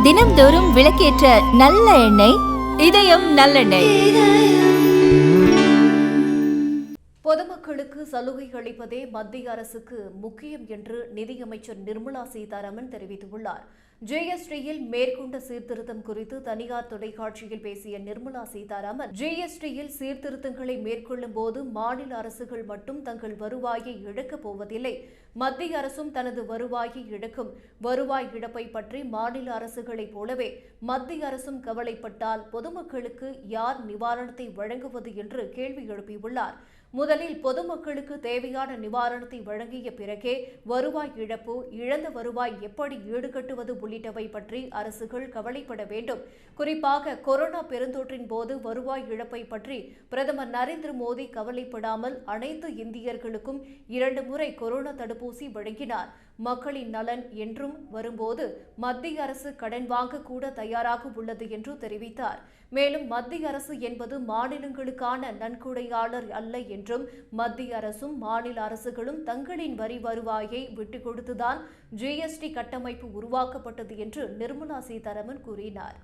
தினம்தோறும் விளக்கேற்ற நல்ல எண்ணெய் இதயம் நல்லெண்ணெய். பொதுமக்களுக்கு சலுகை அளிப்பதே மத்திய அரசுக்கு முக்கியம் என்று நிதியமைச்சர் நிர்மலா சீதாராமன் தெரிவித்துள்ளார். ஜிஎஸ்டியில் மேற்கொண்ட சீர்திருத்தம் குறித்து தனியார் தொலைக்காட்சியில் பேசிய நிர்மலா சீதாராமன், ஜிஎஸ்டியில் சீர்திருத்தங்களை மேற்கொள்ளும் போது மாநில அரசுகள் மட்டும் தங்கள் வருவாயை இழக்கப் போவதில்லை, மத்திய அரசும் தனது வருவாயை இழக்கும். வருவாய் இழப்பை பற்றி மாநில அரசுகளைப் போலவே மத்திய அரசும் கவலைப்பட்டால் பொதுமக்களுக்கு யார் நிவாரணத்தை வழங்குவது என்று கேள்வி எழுப்பியுள்ளார். முதலில் பொதுமக்களுக்கு தேவையான நிவாரணத்தை வழங்கிய பிறகே வருவாய் இழப்பு, இழந்த வருவாய் எப்படி ஈடுகட்டுவது உள்ளிட்டவை பற்றி அரசுகள் கவலைப்பட வேண்டும். குறிப்பாக கொரோனா பெருந்தொற்றின் போது வருவாய் இழப்பை பற்றி பிரதமர் நரேந்திர மோடி கவலைப்படாமல் அனைத்து இந்தியர்களுக்கும் 2 முறை கொரோனா தடுப்பூசி வழங்கினார். மக்களின் நலன் என்றும் வரும்போது மத்திய அரசு கடன் வாங்க கூட தயாராக உள்ளது என்று தெரிவித்தார். மேலும் மத்திய அரசு என்பது மாநிலங்களுக்கான நன்கொடையாளர் அல்ல என்றும், மத்திய அரசும் மாநில அரசுகளும் தங்களின் வரி வருவாயை விட்டுக் கொடுத்துதான் ஜிஎஸ்டி கட்டமைப்பு உருவாக்கப்பட்டது என்று நிர்மலா சீதாராமன் கூறினார்.